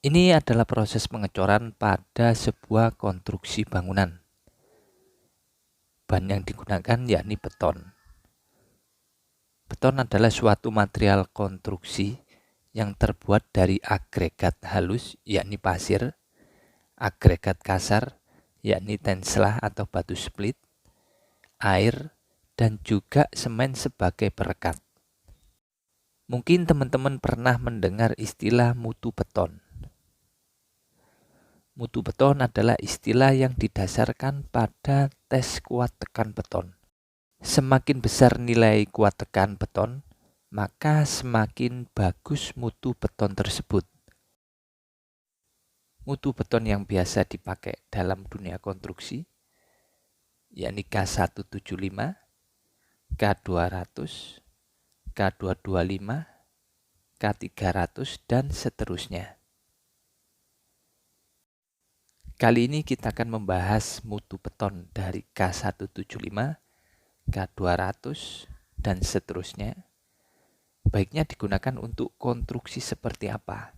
Ini adalah proses pengecoran pada sebuah konstruksi bangunan. Bahan yang digunakan yakni beton. Beton adalah suatu material konstruksi yang terbuat dari agregat halus yakni pasir, agregat kasar yakni tenslah atau batu split, air, dan juga semen sebagai perekat. Mungkin teman-teman pernah mendengar istilah mutu beton. Mutu beton adalah istilah yang didasarkan pada tes kuat tekan beton. Semakin besar nilai kuat tekan beton, maka semakin bagus mutu beton tersebut. Mutu beton yang biasa dipakai dalam dunia konstruksi yakni K175, K200, K225, K300, dan seterusnya. Kali ini kita akan membahas mutu beton dari K175, K200, dan seterusnya. Baiknya digunakan untuk konstruksi seperti apa?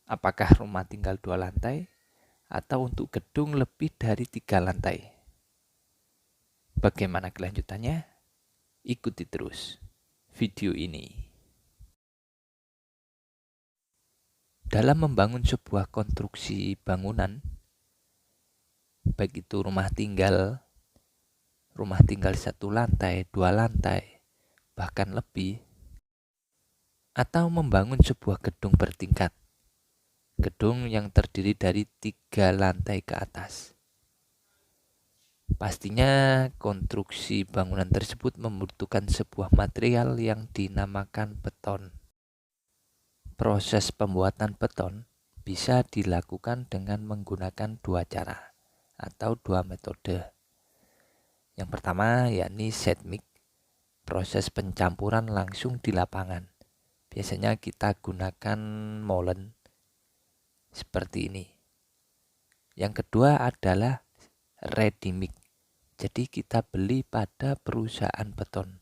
Apakah rumah tinggal 2 lantai atau untuk gedung lebih dari 3 lantai? Bagaimana kelanjutannya? Ikuti terus video ini. Dalam membangun sebuah konstruksi bangunan, baik itu rumah tinggal 1 lantai, 2 lantai, bahkan lebih, atau membangun sebuah gedung bertingkat, gedung yang terdiri dari 3 lantai ke atas. Pastinya konstruksi bangunan tersebut membutuhkan sebuah material yang dinamakan beton. Proses pembuatan beton bisa dilakukan dengan menggunakan 2 cara atau 2 metode. Yang pertama yakni seismik, proses pencampuran langsung di lapangan. Biasanya kita gunakan molen seperti ini. Yang kedua adalah ready mix. Jadi kita beli pada perusahaan beton.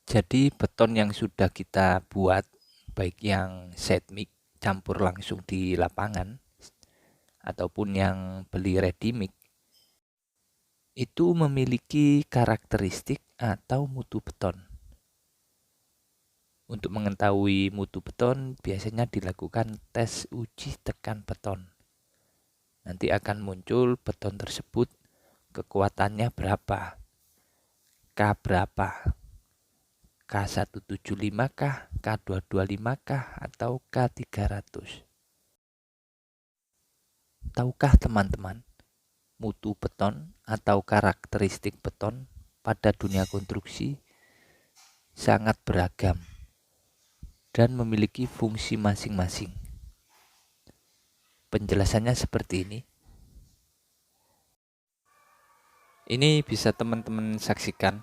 Jadi beton yang sudah kita buat, baik yang seismik campur langsung di lapangan ataupun yang beli ready mix, itu memiliki karakteristik atau mutu beton. Untuk mengetahui mutu beton biasanya dilakukan tes uji tekan beton. Nanti akan muncul beton tersebut kekuatannya berapa, K berapa, K175 kah, K225 kah, atau K300. Tahukah teman-teman, mutu beton atau karakteristik beton pada dunia konstruksi sangat beragam dan memiliki fungsi masing-masing. Penjelasannya seperti ini. Ini bisa teman-teman saksikan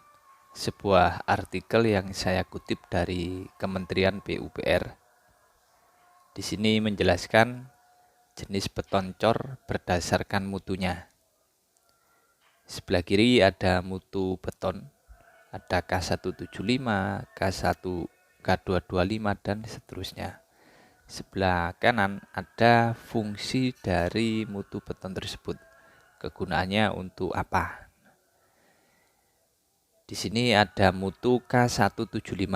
sebuah artikel yang saya kutip dari Kementerian PUPR. Di sini menjelaskan jenis beton cor berdasarkan mutunya. Sebelah kiri ada mutu beton, ada K175, K1, K225, dan seterusnya. Sebelah kanan ada fungsi dari mutu beton tersebut. Kegunaannya untuk apa? Di sini ada mutu K175.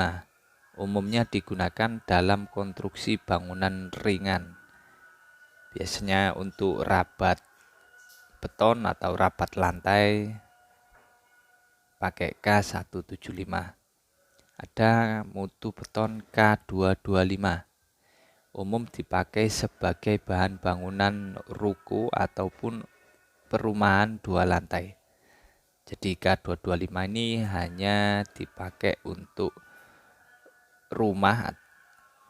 Umumnya digunakan dalam konstruksi bangunan ringan. Biasanya untuk rabat beton atau rabat lantai pakai K175. Ada mutu beton K225. Umum dipakai sebagai bahan bangunan ruko ataupun perumahan 2 lantai. Jadi K225 ini hanya dipakai untuk rumah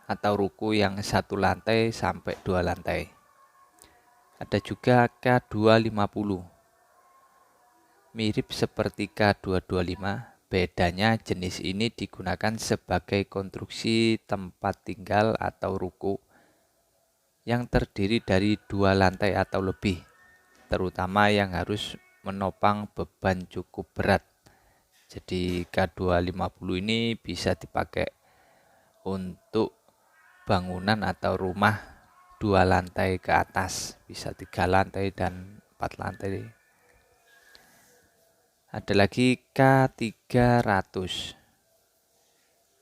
atau ruko yang 1 lantai sampai 2 lantai. Ada juga K250. Mirip seperti K225, bedanya jenis ini digunakan sebagai konstruksi tempat tinggal atau ruko yang terdiri dari 2 lantai atau lebih, terutama yang harus menopang beban cukup berat. Jadi K250 ini bisa dipakai untuk bangunan atau rumah 2 lantai ke atas, bisa 3 lantai dan 4 lantai. Ada lagi K300.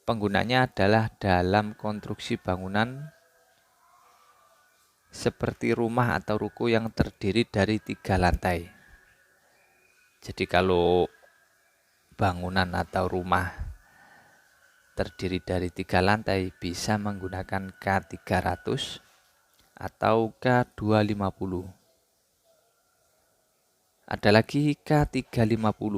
Penggunanya adalah dalam konstruksi bangunan seperti rumah atau ruko yang terdiri dari 3 lantai. Jadi kalau bangunan atau rumah terdiri dari 3 lantai bisa menggunakan K300 atau K250. Ada lagi K350.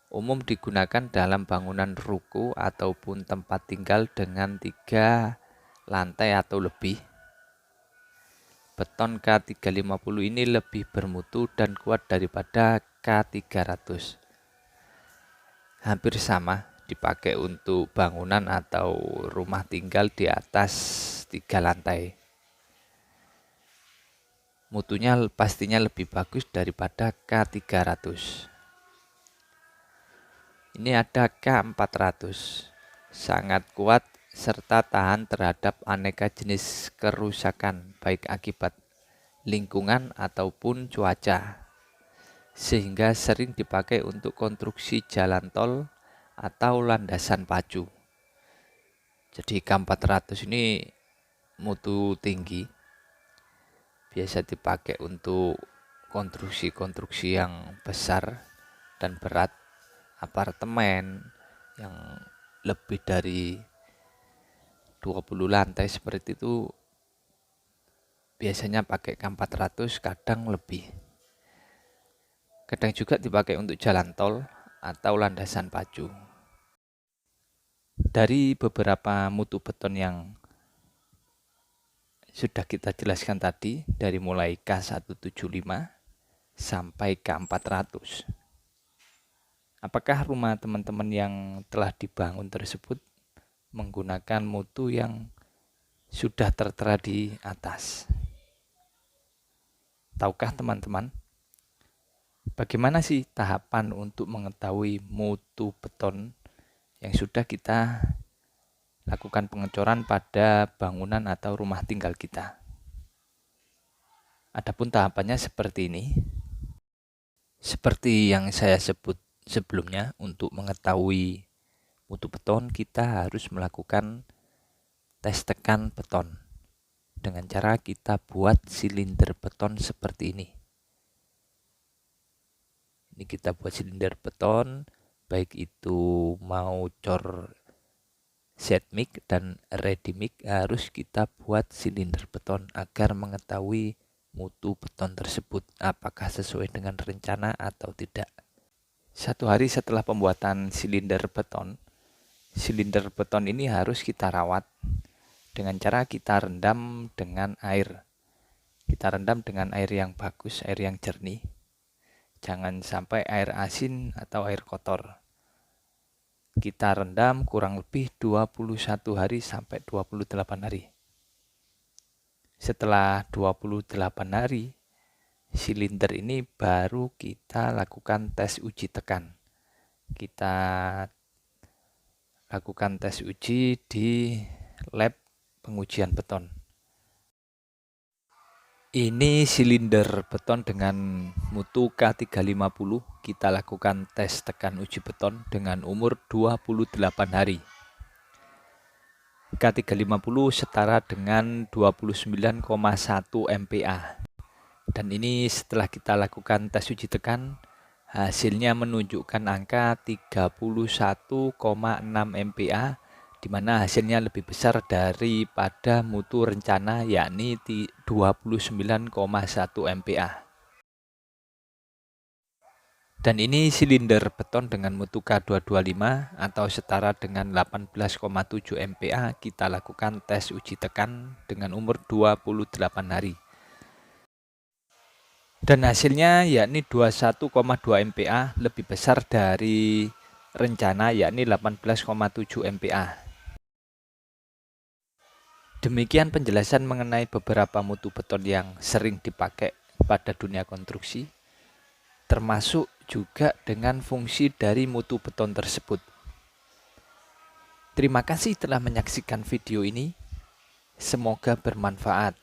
Umum digunakan dalam bangunan ruko ataupun tempat tinggal dengan 3 lantai atau lebih. Beton K350 ini lebih bermutu dan kuat daripada K300. Hampir sama, dipakai untuk bangunan atau rumah tinggal di atas 3 lantai. Mutunya pastinya lebih bagus daripada K300. Ini ada K400, sangat kuat serta tahan terhadap aneka jenis kerusakan baik akibat lingkungan ataupun cuaca, sehingga sering dipakai untuk konstruksi jalan tol atau landasan pacu. Jadi K400 ini mutu tinggi, biasa dipakai untuk konstruksi-konstruksi yang besar dan berat, apartemen yang lebih dari 20 lantai seperti itu biasanya pakai K400, kadang lebih. Kadang juga dipakai untuk jalan tol atau landasan pacu. Dari beberapa mutu beton yang sudah kita jelaskan tadi, dari mulai K175 sampai K400. Apakah rumah teman-teman yang telah dibangun tersebut menggunakan mutu yang sudah tertera di atas? Tahukah teman-teman, bagaimana sih tahapan untuk mengetahui mutu beton yang sudah kita lakukan pengecoran pada bangunan atau rumah tinggal kita? Adapun tahapannya seperti ini. Seperti yang saya sebut sebelumnya, untuk mengetahui mutu beton kita harus melakukan tes tekan beton dengan cara kita buat silinder beton seperti ini. Ini kita buat silinder beton, baik itu mau cor set mix dan ready mix, harus kita buat silinder beton agar mengetahui mutu beton tersebut apakah sesuai dengan rencana atau tidak. 1 hari setelah pembuatan silinder beton ini harus kita rawat dengan cara kita rendam dengan air. Kita rendam dengan air yang bagus, air yang jernih. Jangan sampai air asin atau air kotor. Kita rendam kurang lebih 21 hari sampai 28 hari. Setelah 28 hari, silinder ini baru kita lakukan tes uji tekan. Kita lakukan tes uji di lab pengujian beton. Ini silinder beton dengan mutu K350. Kita lakukan tes tekan uji beton dengan umur 28 hari. K350 setara dengan 29,1 MPa. Dan ini setelah kita lakukan tes uji tekan, hasilnya menunjukkan angka 31,6 MPa, di mana hasilnya lebih besar daripada mutu rencana, yakni 29,1 MPa. Dan ini silinder beton dengan mutu K225 atau setara dengan 18,7 MPa. Kita lakukan tes uji tekan dengan umur 28 hari. Dan hasilnya yakni 21,2 MPa, lebih besar dari rencana yakni 18,7 MPa. Demikian penjelasan mengenai beberapa mutu beton yang sering dipakai pada dunia konstruksi, termasuk juga dengan fungsi dari mutu beton tersebut. Terima kasih telah menyaksikan video ini. Semoga bermanfaat.